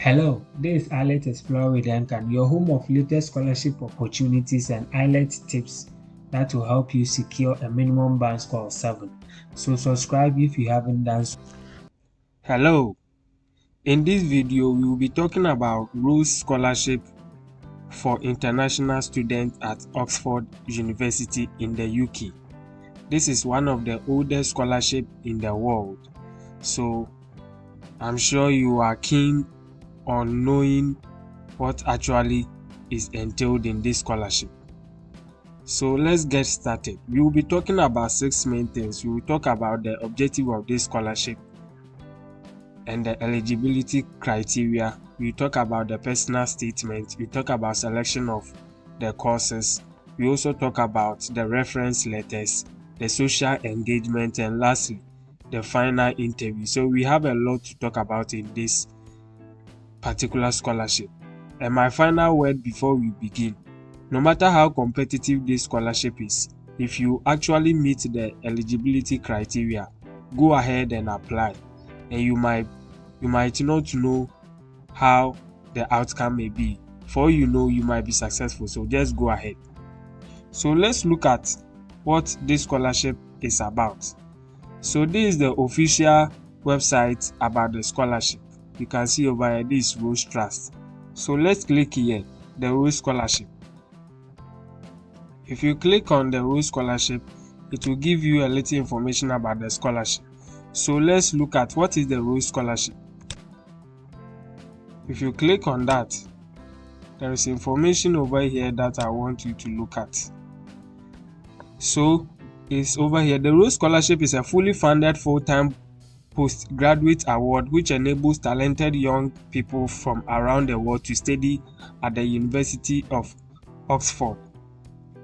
Hello, this is IELTS Explorer with Ankan, your home of latest scholarship opportunities and IELTS tips that will help you secure a minimum band score of 7. So subscribe if you haven't done so. Hello, in this video we will be talking about Rhodes Scholarship for international students at Oxford University in the UK. This is one of the oldest scholarships in the world, so I'm sure you are keen on knowing what actually is entailed in this scholarship. So let's get started. We will be talking about 6 main things. We will talk about the objective of this scholarship and the eligibility criteria. We talk about the personal statement. We talk about selection of the courses. We also talk about the reference letters, the social engagement, and lastly, the final interview. So we have a lot to talk about in this particular scholarship. And my final word before we begin: no matter how competitive this scholarship is, if you actually meet the eligibility criteria, go ahead and apply, and you might not know how the outcome may be. For all you know, you might be successful, so just go ahead. So let's look at what this scholarship is about. So this is the official website about the scholarship. You can see over here, this is Rhodes Trust. So let's click here, the Rhodes Scholarship. If you click on the Rhodes Scholarship, it will give you a little information about the scholarship. So let's look at what is the Rhodes Scholarship. If you click on that, there is information over here that I want you to look at. So it's over here. The Rhodes Scholarship is a fully funded full-time postgraduate award which enables talented young people from around the world to study at the University of Oxford.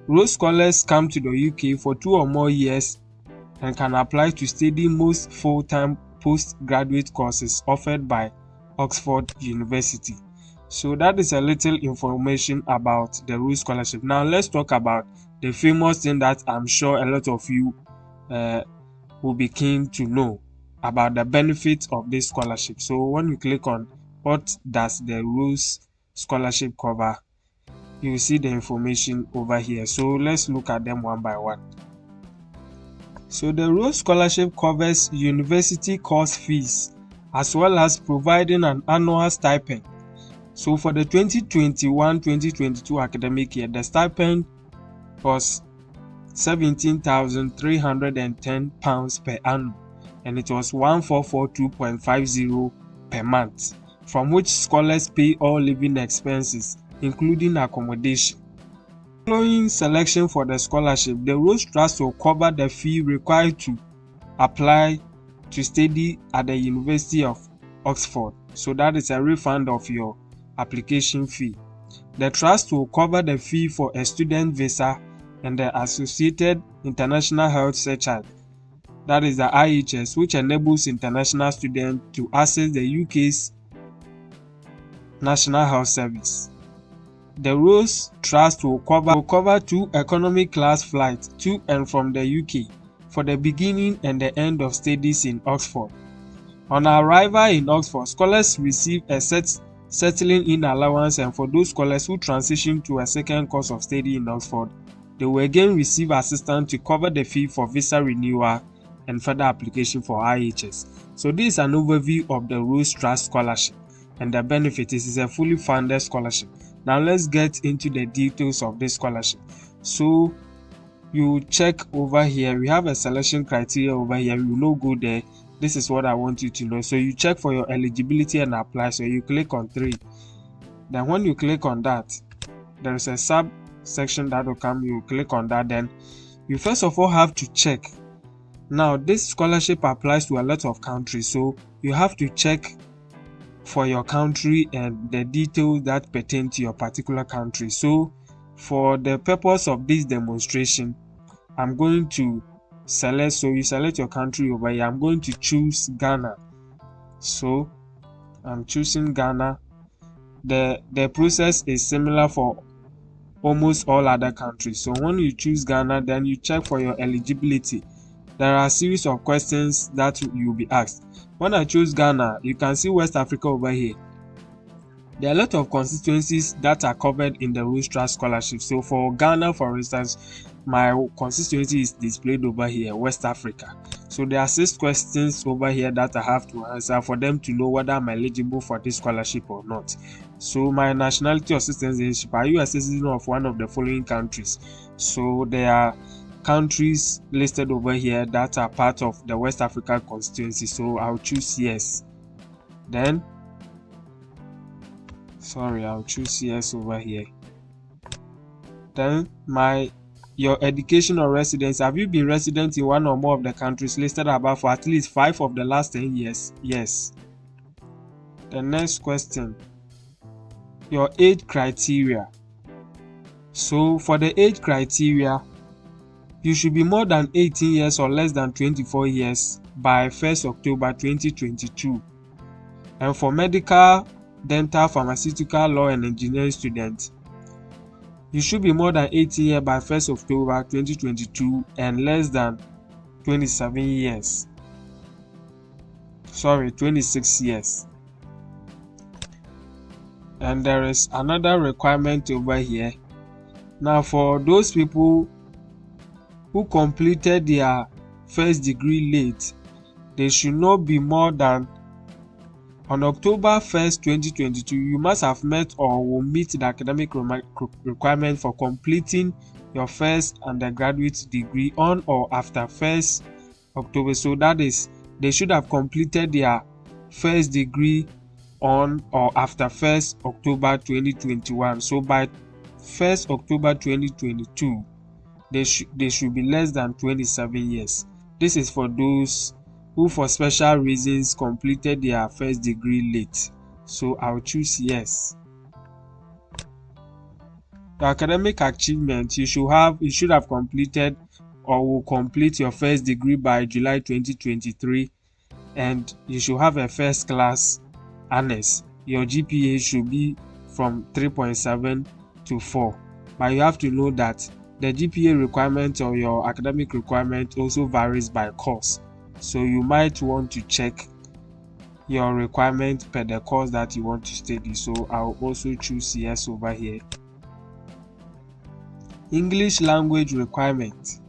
Rhodes scholars come to the UK for 2 or more years and can apply to study most full-time postgraduate courses offered by Oxford University. So that is a little information about the Rhodes Scholarship. Now let's talk about the famous thing that I'm sure a lot of you will be keen to know about, the benefits of this scholarship. So when you click on what does the Rhodes Scholarship cover, you will see the information over here. So let's look at them one by one. So the Rhodes Scholarship covers university course fees as well as providing an annual stipend. So for the 2021-2022 academic year, the stipend was £17,310 per annum, and it was 1442.50 per month, from which scholars pay all living expenses, including accommodation. Following selection for the scholarship, the Rhodes Trust will cover the fee required to apply to study at the University of Oxford. So that is a refund of your application fee. The trust will cover the fee for a student visa and the associated international health surcharge, that is the IHS, which enables international students to access the UK's National Health Service. The Rhodes Trust will cover 2 economy class flights to and from the UK for the beginning and the end of studies in Oxford. On arrival in Oxford, scholars receive a settling in allowance, and for those scholars who transition to a second course of study in Oxford, they will again receive assistance to cover the fee for visa renewal and further application for IHS. So this is an overview of the Rhodes Trust Scholarship and the benefits. It is a fully funded scholarship. Now let's get into the details of this scholarship. So you check over here, we have a selection criteria over here. You will not go there. This is what I want you to know. So you check for your eligibility and apply. So you click on 3. Then when you click on that, there is a subsection that will come. You click on that. Then you first of all have to check. Now this scholarship applies to a lot of countries, so you have to check for your country and the details that pertain to your particular country. So for the purpose of this demonstration, I'm going to select, so you select your country over here. I'm going to choose Ghana. So I'm choosing Ghana. The process is similar for almost all other countries. So when you choose Ghana, then you check for your eligibility. There are a series of questions that you will be asked. When I choose Ghana, you can see West Africa over here. There are a lot of constituencies that are covered in the Rhodes Trust Scholarship. So for Ghana, for instance, my constituency is displayed over here, West Africa. So there are 6 questions over here that I have to answer for them to know whether I'm eligible for this scholarship or not. So my nationality or citizenship, are you a citizen of one of the following countries? So there are countries listed over here that are part of the West Africa constituency. So I'll choose yes. Then I'll choose yes over here. Then your education or residence. Have you been resident in one or more of the countries listed above for at least 5 of the last 10 years? Yes. The next question, your age criteria. So for the age criteria, you should be more than 18 years or less than 24 years by 1st October 2022. And for medical, dental, pharmaceutical, law and engineering students, you should be more than 18 years by 1st October 2022 and less than 26 years. And there is another requirement over here. Now for those people who completed their first degree late, they should not be more than on October 1st, 2022, you must have met or will meet the academic requirement for completing your first undergraduate degree on or after 1st October. So that is, they should have completed their first degree on or after 1st October 2021. So by 1st October 2022, they should be less than 27 years. This is for those who for special reasons completed their first degree late. So I'll choose yes. The academic achievement, you should have completed or will complete your first degree by July 2023, and you should have a first class honors. Your GPA should be from 3.7 to 4. But you have to know that the GPA requirement or your academic requirement also varies by course. So you might want to check your requirement per the course that you want to study. So I'll also choose yes over here. English language requirement.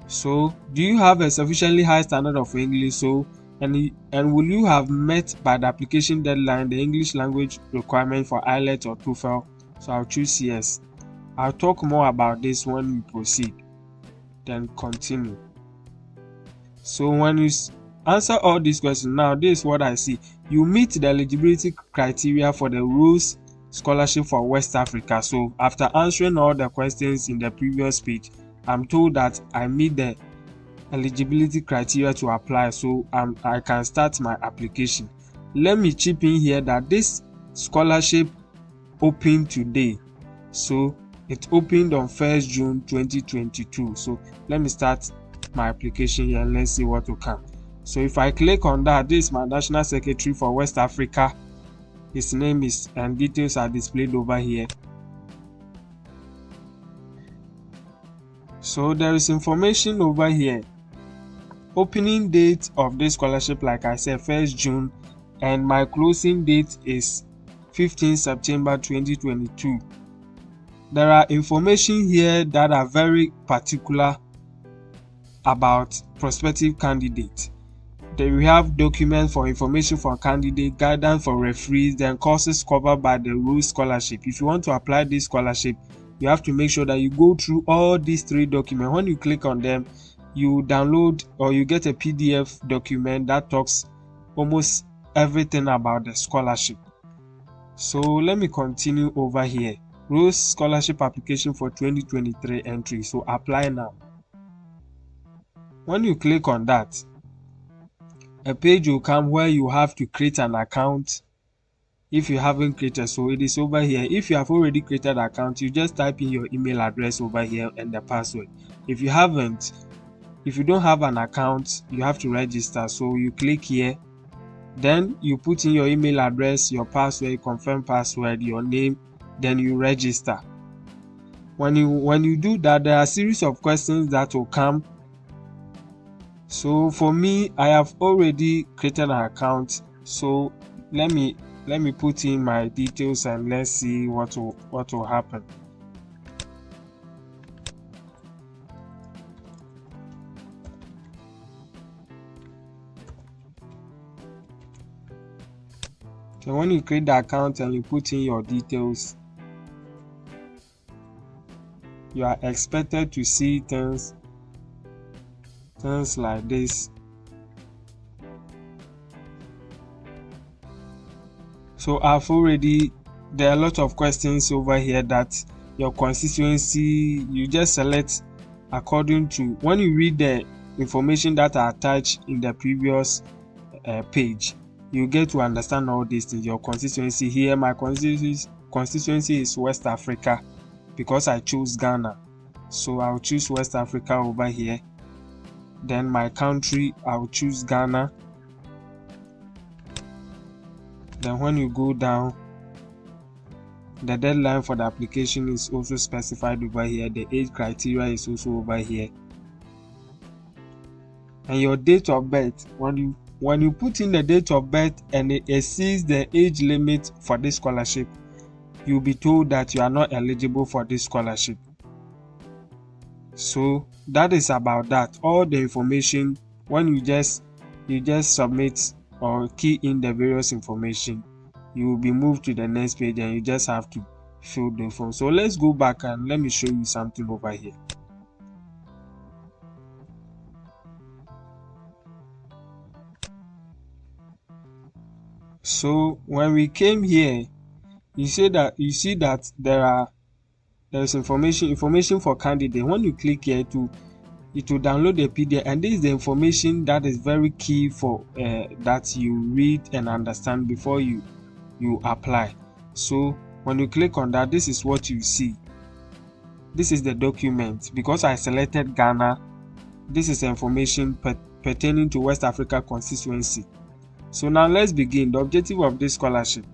So do you have a sufficiently high standard of English? So and will you have met by the application deadline the English language requirement for IELTS or TOEFL? So I'll choose yes. I'll talk more about this when we proceed. Then continue. So when you answer all these questions, now this is what I see. You meet the eligibility criteria for the Rhodes Scholarship for West Africa. So after answering all the questions in the previous page, I'm told that I meet the eligibility criteria to apply. So I can start my application. Let me chip in here that this scholarship opened today. So it opened on 1st June 2022. So let me start my application here and let's see what will come. So if I click on that, this is my National Secretary for West Africa. His name is and details are displayed over here. So there is information over here. Opening date of this scholarship, like I said, 1st June, and my closing date is 15 September 2022. There are information here that are very particular about prospective candidate. Then we have documents for information for candidate, guidance for referees, then courses covered by the Rhodes Scholarship. If you want to apply this scholarship, you have to make sure that you go through all these 3 documents. When you click on them, you download or you get a PDF document that talks almost everything about the scholarship. So let me continue over here. Rhodes Scholarship application for 2023 entry. So apply now. When you click on that, a page will come where you have to create an account if you haven't created. So it is over here. If you have already created an account, you just type in your email address over here and the password. If you don't have an account, you have to register. So you click here, then you put in your email address, your password, you confirm password, your name, then you register. When you do that, there are a series of questions that will come. So for me, I have already created an account. So let me let me put in my details and let's see what will happen. So when you create the account and you put in your details, you are expected to see things like this. So there are a lot of questions over here that your constituency, you just select according to, when you read the information that are attached in the previous page, you get to understand all these things. Your constituency here, my constituency is West Africa because I chose Ghana, so I'll choose West Africa over here. Then my country, I'll choose Ghana. Then when you go down, the deadline for the application is also specified over here. The age criteria is also over here. And your date of birth, when you put in the date of birth and it exceeds the age limit for this scholarship, you'll be told that you are not eligible for this scholarship. So that is about that. All the information, when you just submit or key in the various information, you will be moved to the next page and you just have to fill the form. So let's go back and let me show you something over here. So when we came here, you see that there's information for candidate. When you click here, it will download the PDF, and this is the information that is very key for that you read and understand before you apply. So when you click on that, this is what you see. This is the document. Because I selected Ghana, this is information pertaining to West Africa constituency. So now let's begin. The objective of this scholarship.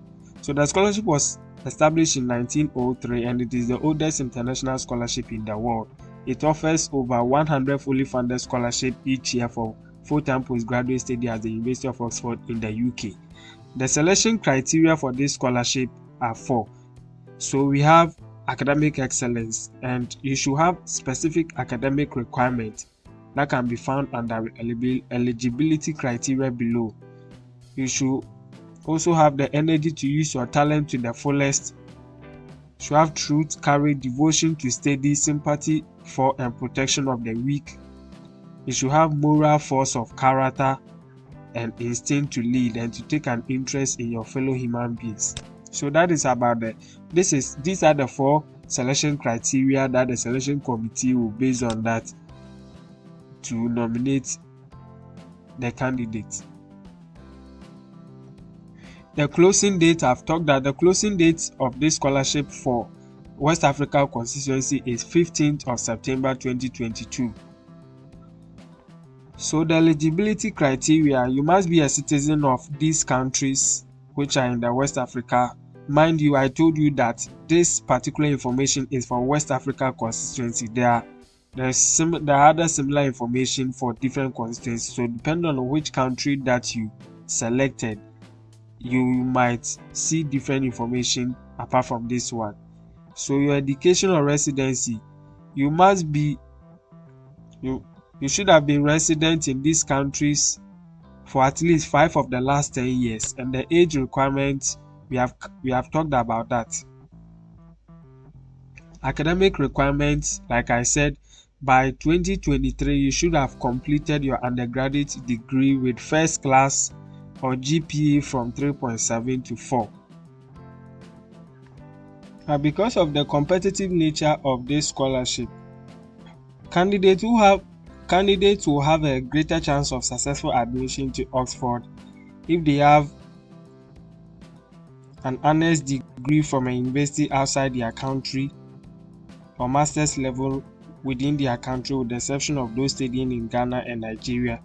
So the scholarship was established in 1903 and it is the oldest international scholarship in the world. It offers over 100 fully funded scholarships each year for full-time postgraduate study at the University of Oxford in the UK. The selection criteria for this scholarship are 4. So we have academic excellence, and you should have specific academic requirements that can be found under eligibility criteria below. You should also have the energy to use your talent to the fullest. You should have truth, courage, devotion to study, sympathy for and protection of the weak. You should have moral force of character and instinct to lead and to take an interest in your fellow human beings. So that is about these are the 4 selection criteria that the selection committee will base on that to nominate the candidate. The closing date, I've talked that the closing date of this scholarship for West Africa constituency is 15th of September 2022. So the eligibility criteria, you must be a citizen of these countries which are in the West Africa. Mind you, I told you that this particular information is for West Africa constituency. There are other similar information for different constituencies. So depending on which country that you selected, you might see different information apart from this one. So your education or residency, you should have been resident in these countries for at least 5 of the last 10 years, and the age requirement, we have talked about that. Academic requirements, like I said, by 2023 you should have completed your undergraduate degree with first class or GPA from 3.7 to 4. Because of the competitive nature of this scholarship, candidates will have a greater chance of successful admission to Oxford if they have an honors degree from a university outside their country or master's level within their country, with the exception of those studying in Ghana and Nigeria.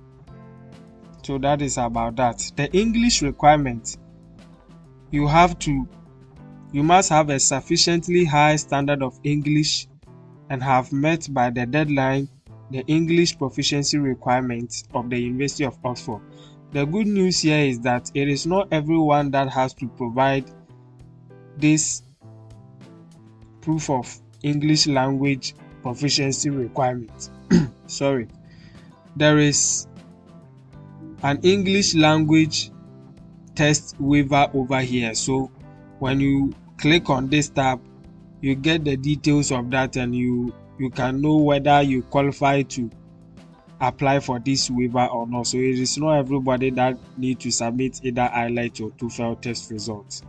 So that is about that. The English requirement, you must have a sufficiently high standard of English and have met by the deadline the English proficiency requirements of the University of Oxford. The good news here is that it is not everyone that has to provide this proof of English language proficiency requirement. Sorry. There is an English language test waiver over here. So when you click on this tab, you get the details of that, and you can know whether you qualify to apply for this waiver or not. So it is not everybody that need to submit either IELTS or TOEFL test results.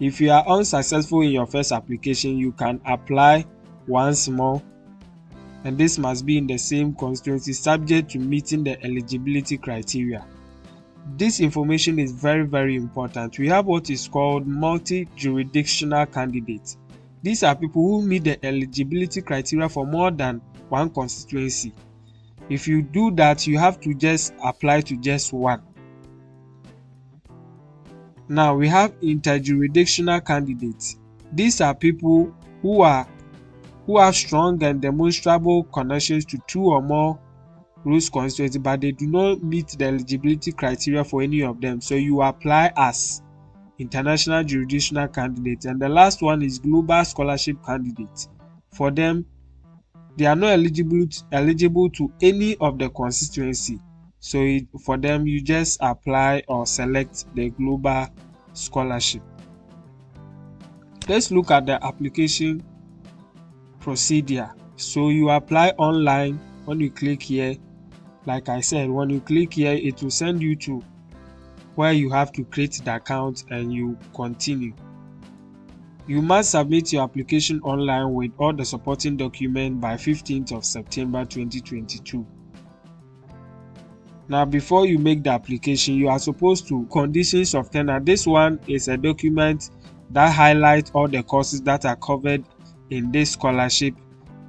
If you are unsuccessful in your first application, you can apply once more, and this must be in the same constituency subject to meeting the eligibility criteria. This information is very, very important. We have what is called multi-jurisdictional candidates. These are people who meet the eligibility criteria for more than one constituency. If you do that, you have to just apply to just one. Now we have interjurisdictional candidates. These are people who have strong and demonstrable connections to two or more Rhodes constituency, but they do not meet the eligibility criteria for any of them. So you apply as international jurisdictional candidates. And the last one is global scholarship candidates. For them, they are not eligible to any of the constituency. So for them, you just apply or select the global scholarship. Let's look at the application procedure. So you apply online. When you click here, like I said, when you click here, it will send you to where you have to create the account and you continue. You must submit your application online with all the supporting documents by 15th of September 2022. Now, before you make the application, you are supposed to conditions of tenure. This one is a document that highlights all the courses that are covered in this scholarship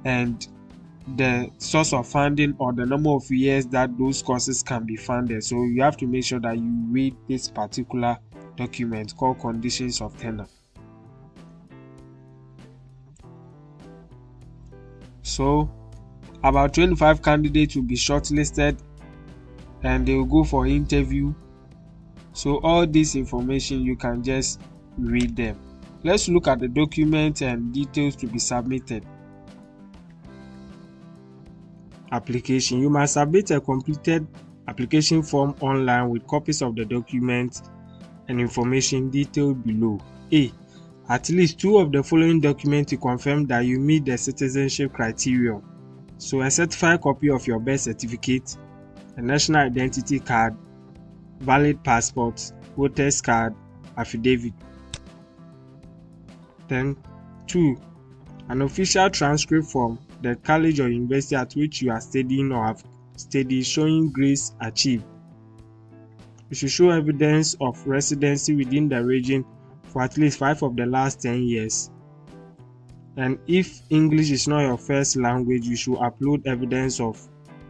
and the source of funding or the number of years that those courses can be funded. So you have to make sure that you read this particular document called conditions of tenure. So about 25 candidates will be shortlisted and they will go for interview. So all this information, you can just read them. Let's look at the document and details to be submitted. Application. You must submit a completed application form online with copies of the document and information detailed below. A. At least two of the following documents to confirm that you meet the citizenship criterion. So a certified copy of your birth certificate, a national identity card, valid passport, voter's card, affidavit. Then 2. An official transcript from the college or university at which you are studying or have studied showing grades achieved. You should show evidence of residency within the region for at least 5 of the last 10 years. And if English is not your first language, you should upload evidence of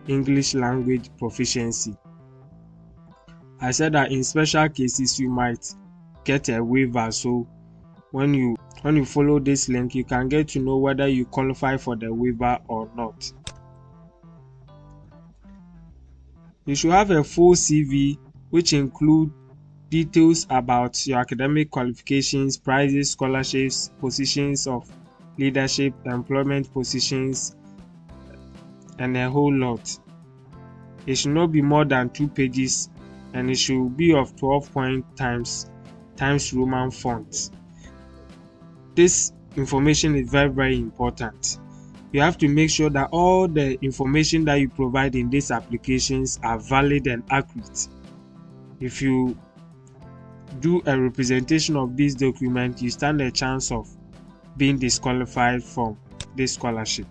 English language proficiency. I said that in special cases you might get a waiver, so when you follow this link, you can get to know whether you qualify for the waiver or not. You should have a full CV which include details about your academic qualifications, prizes, scholarships, positions of leadership, employment positions, and a whole lot. It should not be more than 2 pages and it should be of 12 point times Roman font. This information is very, very important. You have to make sure that all the information that you provide in these applications are valid and accurate. If you do a representation of this document, you stand a chance of being disqualified from this scholarship.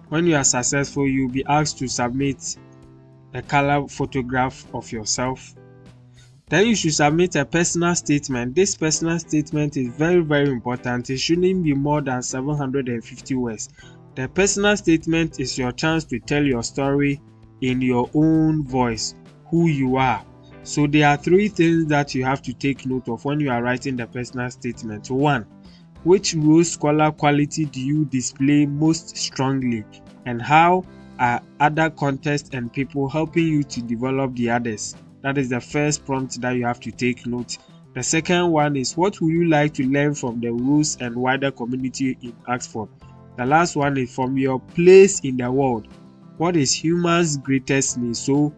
When you are successful, you'll be asked to submit a color photograph of yourself. Then you should submit a personal statement. This personal statement is very, very important. It shouldn't be more than 750 words. The personal statement is your chance to tell your story in your own voice, who you are. So there are 3 things that you have to take note of when you are writing the personal statement. 1. Which Rhodes scholar quality do you display most strongly, and how are other contests and people helping you to develop the others. That is the first prompt that you have to take note. The second one is, what would you like to learn from the rules and wider community in Oxford? The last one is, from your place in the world, what is humans' greatest need? So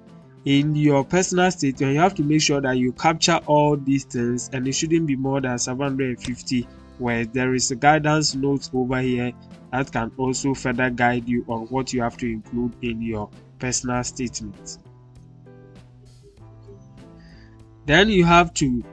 in your personal statement, you have to make sure that you capture all these things, and it shouldn't be more than 750 words. There is a guidance note over here that can also further guide you on what you have to include in your personal statement. Then you have to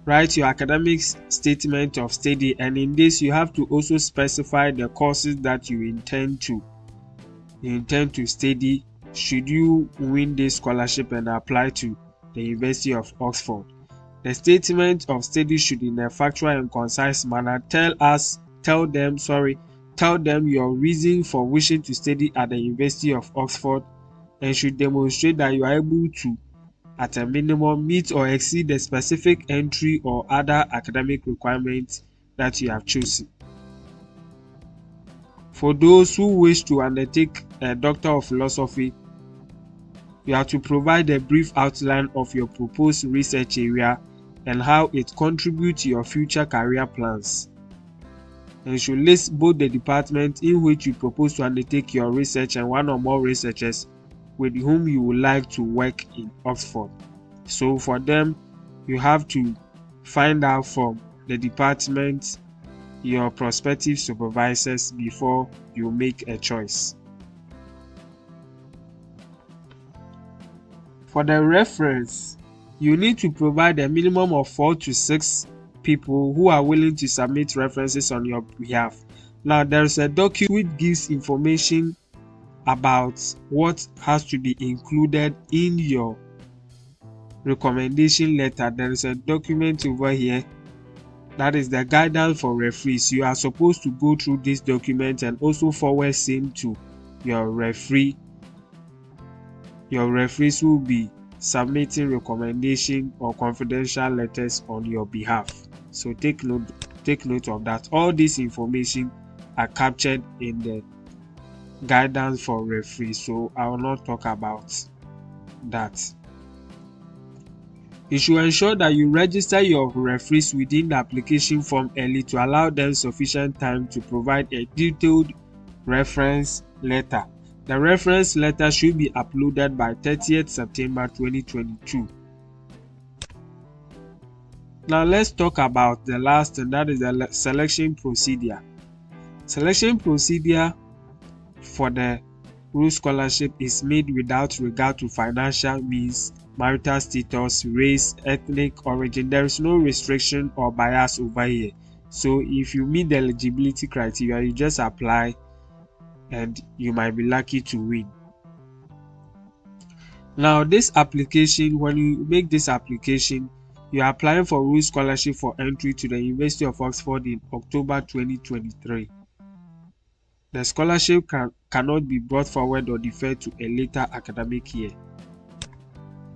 write your academic statement of study, and in this you have to also specify the courses that you intend to study should you win this scholarship and apply to the University of Oxford. The statement of study should, in a factual and concise manner, tell them your reason for wishing to study at the University of Oxford, and should demonstrate that you are able to, at a minimum, meet or exceed the specific entry or other academic requirements that you have chosen. For those who wish to undertake a Doctor of Philosophy, you have to provide a brief outline of your proposed research area and how it contributes to your future career plans. And you should list both the department in which you propose to undertake your research and one or more researchers with whom you would like to work in Oxford. So for them, you have to find out from the department your prospective supervisors before you make a choice. For the reference, you need to provide a minimum of 4 to 6 people who are willing to submit references on your behalf. Now, there is a document which gives information about what has to be included in your recommendation letter. There is a document over here that is the guidance for referees. You are supposed to go through this document and also forward same to your referee. Your referees will be submitting recommendation or confidential letters on your behalf. So take note of that. All this information are captured in the guidance for referees, so I will not talk about that. You should ensure that you register your referees within the application form early to allow them sufficient time to provide a detailed reference letter. The reference letter should be uploaded by 30th September 2022. Now let's talk about the last, and that is the selection procedure. Selection procedure for the Rhodes Scholarship is made without regard to financial means, marital status, race, ethnic origin. There is no restriction or bias over here. So if you meet the eligibility criteria, you just apply and you might be lucky to win. Now this application, when you make this application, you are applying for Rhodes Scholarship for entry to the University of Oxford in October 2023. The scholarship cannot be brought forward or deferred to a later academic year.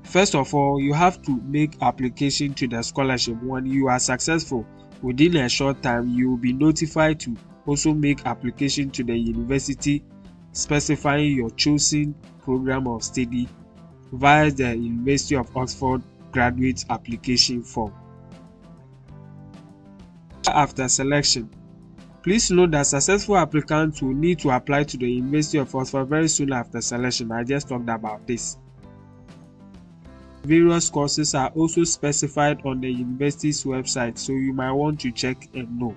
First of all, you have to make application to the scholarship. When you are successful, within a short time, you will be notified to also make application to the university, specifying your chosen program of study via the University of Oxford graduate application form. After selection, please note that successful applicants will need to apply to the University of Oxford very soon after selection. I just talked about this. Various courses are also specified on the university's website, so you might want to check and know.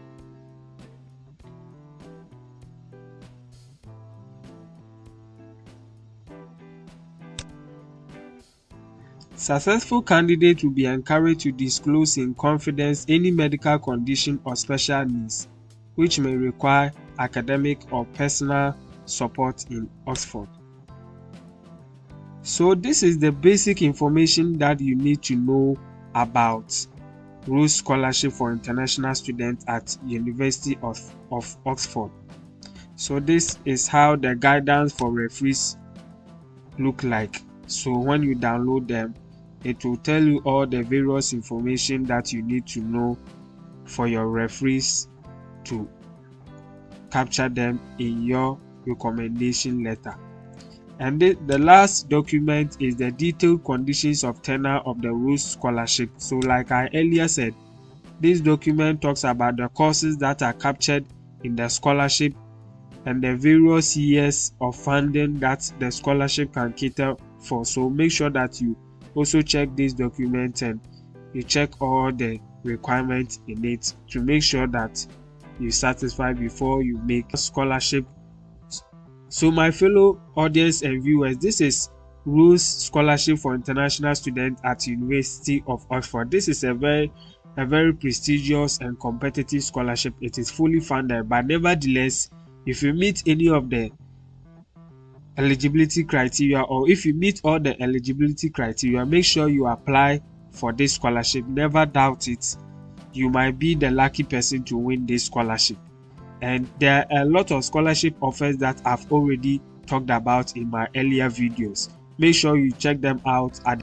Successful candidates will be encouraged to disclose in confidence any medical condition or special needs which may require academic or personal support in Oxford. So this is the basic information that you need to know about Rhodes Scholarship for International Students at University of Oxford. So this is how the guidance for referees look like. So when you download them, it will tell you all the various information that you need to know for your referees to capture them in your recommendation letter. And the last document is the detailed conditions of tenure of the Rhodes Scholarship. So like I earlier said, this document talks about the courses that are captured in the scholarship and the various years of funding that the scholarship can cater for. So make sure that you also check this document and you check all the requirements in it to make sure that you satisfy before you make a scholarship. So my fellow audience and viewers, this is Rhodes Scholarship for International Students at University of Oxford. This is a very prestigious and competitive scholarship. It is fully funded, but nevertheless, if you meet any of the eligibility criteria, or if you meet all the eligibility criteria, make sure you apply for this scholarship. Never doubt it. You might be the lucky person to win this scholarship. And there are a lot of scholarship offers that I've already talked about in my earlier videos. Make sure you check them out at